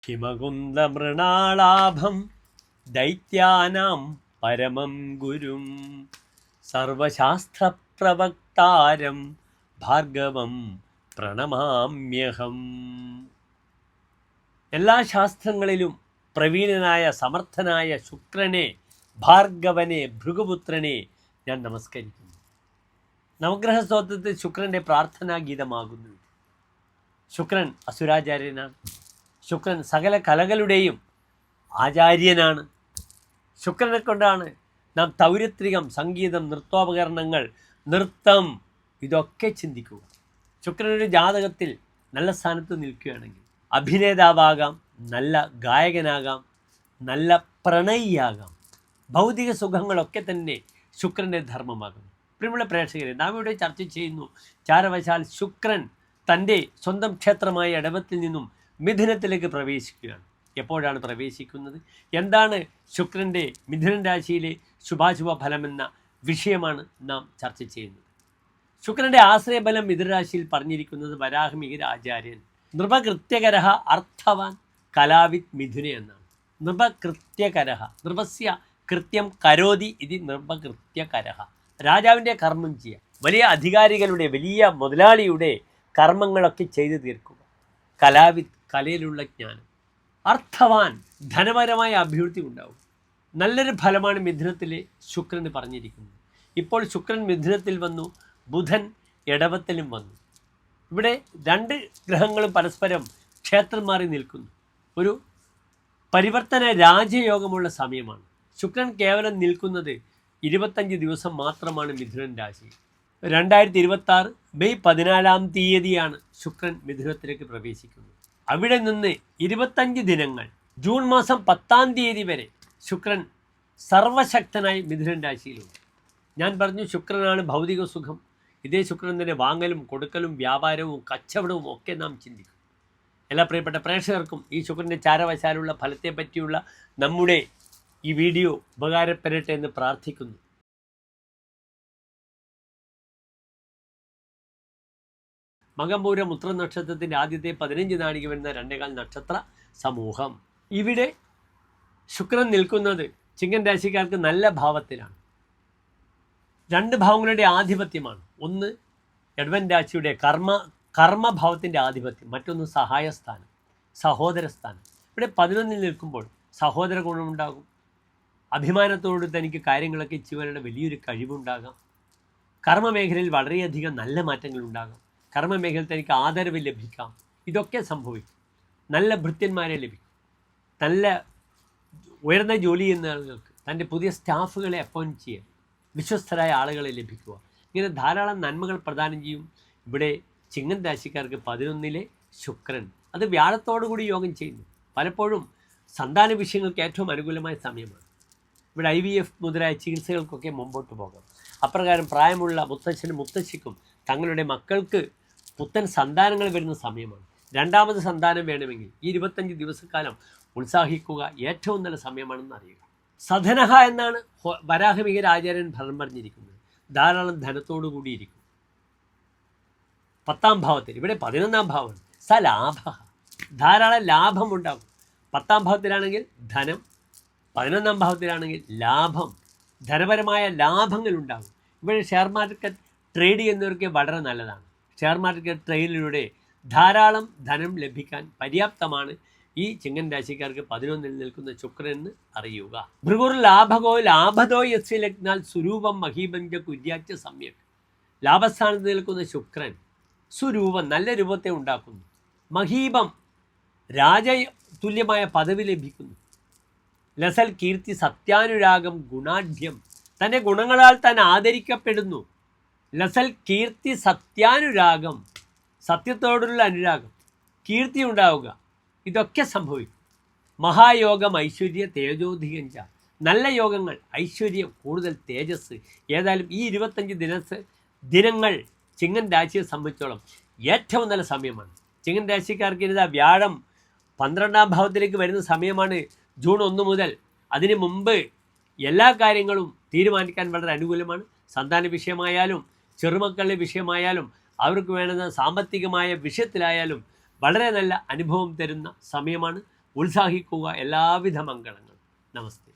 ഹിമകുന്ദമൃണാളാഭം ദൈത്യാനാം പരമം ഗുരും സർവശാസ്ത്രപ്രവക്താരം ഭാർഗവം പ്രണമാമ്യഹം. എല്ലാ ശാസ്ത്രങ്ങളിലും പ്രവീണനായ സമർത്ഥനായ ശുക്രനെ, ഭാർഗവനെ, ഭൃഗുപുത്രനെ ഞാൻ നമസ്കരിക്കുന്നു. നവഗ്രഹ സ്തോത്രത്തിൽ ശുക്രൻ്റെ പ്രാർത്ഥനാ ഗീതമാകുന്നു. ശുക്രൻ അസുരാചാര്യനാണ്. ശുക്രൻ സകല കലകളുടെയും ആചാര്യനാണ്. ശുക്രനെ കൊണ്ടാണ് നാം തൗരത്രികം, സംഗീതം, നൃത്തോപകരണങ്ങൾ, നൃത്തം ഇതൊക്കെ ചിന്തിക്കുക. ശുക്രനൊരു ജാതകത്തിൽ നല്ല സ്ഥാനത്ത് നിൽക്കുകയാണെങ്കിൽ അഭിനേതാവാകാം, നല്ല ഗായകനാകാം, നല്ല പ്രണയിയാകാം. ഭൗതിക സുഖങ്ങളൊക്കെ തന്നെ ശുക്രൻ്റെ ധർമ്മമാകുന്നു. പ്രിയമുള്ള പ്രേക്ഷകരെ, നാം ഇവിടെ ചർച്ച ചെയ്യുന്നു ചാരവശാൽ ശുക്രൻ തൻ്റെ സ്വന്തം ക്ഷേത്രമായ ഇടവത്തിൽ നിന്നും മിഥുനത്തിലേക്ക് പ്രവേശിക്കുകയാണ്. എപ്പോഴാണ് പ്രവേശിക്കുന്നത്? എന്താണ് ശുക്രൻ്റെ മിഥുനൻ രാശിയിലെ ശുഭാശുഭ ഫലമെന്ന വിഷയമാണ് നാം ചർച്ച ചെയ്യുന്നത്. ശുക്രൻ്റെ ആശ്രയബലം മിഥുനരാശിയിൽ പറഞ്ഞിരിക്കുന്നത് വരാഹമിഹിര ആചാര്യൻ നൃപകൃത്യകരഃ അർത്ഥവാൻ കലാവിത് മിഥുനെ എന്നാണ്. നൃപകൃത്യകരഃ, നൃപസ്യ കൃത്യം കരോതി ഇത് നൃപകൃത്യകരഃ. രാജാവിൻ്റെ കർമ്മം ചെയ്യുക, വലിയ അധികാരികളുടെ, വലിയ മുതലാളിയുടെ കർമ്മങ്ങളൊക്കെ ചെയ്തു തീർക്കുക. കലാവിത്, കലയിലുള്ള ജ്ഞാനം. അർത്ഥവാൻ, ധനപരമായ അഭിവൃദ്ധി ഉണ്ടാവും. നല്ലൊരു ഫലമാണ് മിഥുനത്തിലെ ശുക്രന് പറഞ്ഞിരിക്കുന്നത്. ഇപ്പോൾ ശുക്രൻ മിഥുനത്തിൽ വന്നു, ബുധൻ ഇടവത്തിലും വന്നു. ഇവിടെ രണ്ട് ഗ്രഹങ്ങളും പരസ്പരം ക്ഷേത്രം മാറി നിൽക്കുന്നു. ഒരു പരിവർത്തന രാജയോഗമുള്ള സമയമാണ്. ശുക്രൻ കേവലം നിൽക്കുന്നത് 25 ദിവസം മാത്രമാണ് മിഥുനൻ രാശി. 2026 മെയ് 14 ശുക്രൻ മിഥുനത്തിലേക്ക് പ്രവേശിക്കുന്നത്. അവിടെ നിന്ന് 25 ദിനങ്ങൾ, ജൂൺ മാസം 10 വരെ ശുക്രൻ സർവശക്തനായി മിഥുനൻ രാശിയിലുണ്ട്. ഞാൻ പറഞ്ഞു, ശുക്രനാണ് ഭൗതിക സുഖം. ഇതേ ശുക്രൻ തന്നെ വാങ്ങലും കൊടുക്കലും വ്യാപാരവും കച്ചവടവും ഒക്കെ നാം ചിന്തിക്കും. എല്ലാ പ്രിയപ്പെട്ട പ്രേക്ഷകർക്കും ഈ ശുക്രൻ്റെ ചാരവശാലുള്ള ഫലത്തെ പറ്റിയുള്ള നമ്മുടെ ഈ വീഡിയോ ഉപകാരപ്പെടട്ടെ എന്ന് പ്രാർത്ഥിക്കുന്നു. മകംപൂരം ഉത്ര നക്ഷത്രത്തിൻ്റെ ആദ്യത്തെ 15 നാഴിക വരുന്ന 2.25 നക്ഷത്ര സമൂഹം. ഇവിടെ ശുക്രൻ നിൽക്കുന്നത് ചിങ്ങൻ രാശിക്കാർക്ക് നല്ല ഭാവത്തിലാണ്. 2 ഭാവങ്ങളുടെ ആധിപത്യമാണ്. ഒന്ന് എഡ്വൻ രാശിയുടെ കർമ്മഭാവത്തിൻ്റെ ആധിപത്യം, മറ്റൊന്ന് സഹായസ്ഥാനം, സഹോദരസ്ഥാനം. ഇവിടെ 11 നിൽക്കുമ്പോൾ സഹോദര ഗുണമുണ്ടാകും. അഭിമാനത്തോട് തനിക്ക് കാര്യങ്ങളൊക്കെ ചെയ്യുവാനുള്ള വലിയൊരു കഴിവുണ്ടാകാം. കർമ്മമേഖലയിൽ വളരെയധികം നല്ല മാറ്റങ്ങൾ ഉണ്ടാകാം. കർമ്മമേഖലയിൽ തനിക്ക് ആദരവ് ലഭിക്കാം. ഇതൊക്കെ സംഭവിക്കും. നല്ല ഭൃത്യന്മാരെ ലഭിക്കും. നല്ല ഉയർന്ന ജോലി ചെയ്യുന്ന ആളുകൾക്ക് തൻ്റെ പുതിയ സ്റ്റാഫുകളെ അപ്പോയിൻറ്റ് ചെയ്യാൻ, വിശ്വസ്തരായ ആളുകളെ ലഭിക്കുക, ഇങ്ങനെ ധാരാളം നന്മകൾ പ്രദാനം ചെയ്യും. ഇവിടെ ചിങ്ങൻ രാശിക്കാർക്ക് 11 ശുക്രൻ, അത് വ്യാഴത്തോടുകൂടി യോഗം ചെയ്യുന്നു. പലപ്പോഴും സന്താന വിഷയങ്ങൾക്ക് ഏറ്റവും അനുകൂലമായ സമയമാണ്. ഇവിടെ IVF മുതലായ ചികിത്സകൾക്കൊക്കെ മുമ്പോട്ട് പോകാം. അപ്രകാരം പ്രായമുള്ള മുത്തച്ഛനും മുത്തശ്ശിക്കും തങ്ങളുടെ മക്കൾക്ക് പുത്തൻ സന്താനങ്ങൾ വരുന്ന സമയമാണ്. രണ്ടാമത് സന്താനം വേണമെങ്കിൽ ഈ 25 ദിവസക്കാലം ഉത്സാഹിക്കുക, ഏറ്റവും നല്ല സമയമാണെന്ന് അറിയുക. സധനഹ എന്നാണ് വരാഹമിഹിര ആചാര്യൻ ഫലം പറഞ്ഞിരിക്കുന്നത്. ധാരാളം ധനത്തോടു കൂടിയിരിക്കും. 10ാം ഭാവത്തിൽ, ഇവിടെ 11ാം ഭാവമാണ്. സലാഭ, ധാരാളം ലാഭമുണ്ടാകും. 10ാം ഭാവത്തിലാണെങ്കിൽ ധനം, 11ാം ഭാവത്തിലാണെങ്കിൽ ലാഭം, ധനപരമായ ലാഭങ്ങൾ ഉണ്ടാകും. ഇവിടെ ഷെയർ മാർക്കറ്റ് ട്രേഡ് ചെയ്യുന്നവർക്ക് വളരെ നല്ലതാണ്. ഷെയർ മാർക്കറ്റ് ട്രേഡിലൂടെ ധാരാളം ധനം ലഭിക്കാൻ പര്യാപ്തമാണ് ഈ ചിങ്ങൻ രാശിക്കാർക്ക് 11 നിൽക്കുന്ന ശുക്രനെന്ന് അറിയുക. ഭൃഗുർ ലാഭകോ ലാഭതോ യസ്യ ലഗ്നാൽ സ്വരൂപം മഹീപഞ്ച കുര്യാച്ച സമ്യക്. ലാഭസ്ഥാനത്ത് നിൽക്കുന്ന ശുക്രൻ സ്വരൂപം, നല്ല രൂപത്തെ ഉണ്ടാക്കുന്നു. മഹീപം, രാജതുല്യമായ പദവി ലഭിക്കുന്നു. ലസൽ കീർത്തി സത്യാനുരാഗം ഗുണാഢ്യം, തൻ്റെ ഗുണങ്ങളാൽ താൻ ആദരിക്കപ്പെടുന്നു. ലസൽ കീർത്തി സത്യാനുരാഗം, സത്യത്തോടുള്ള അനുരാഗം, കീർത്തി ഉണ്ടാവുക, ഇതൊക്കെ സംഭവിക്കും. മഹായോഗം ഐശ്വര്യ തേജോധികഞ്ച, നല്ല യോഗങ്ങൾ, ഐശ്വര്യം, കൂടുതൽ തേജസ്. ഏതായാലും ഈ 25 ദിനങ്ങൾ ചിങ്ങൻ രാശിയെ സംബന്ധിച്ചോളം ഏറ്റവും നല്ല സമയമാണ്. ചിങ്ങൻ രാശിക്കാർക്ക് ഇതാ വ്യാഴം 12ാം ഭാവത്തിലേക്ക് വരുന്ന സമയമാണ്. ജൂൺ 1 മുതൽ. അതിനു മുമ്പ് എല്ലാ കാര്യങ്ങളും തീരുമാനിക്കാൻ വളരെ അനുകൂലമാണ്. സന്താന വിഷയമായാലും ചെറുമക്കളുടെ വിഷയമായാലും അവർക്ക് വേണ്ടുന്ന സാമ്പത്തികമായ വിഷയത്തിലായാലും വളരെ നല്ല അനുഭവം തരുന്ന സമയമാണ്. ഉത്സാഹിക്കുക. എല്ലാവിധ മംഗളങ്ങളും. നമസ്തേ.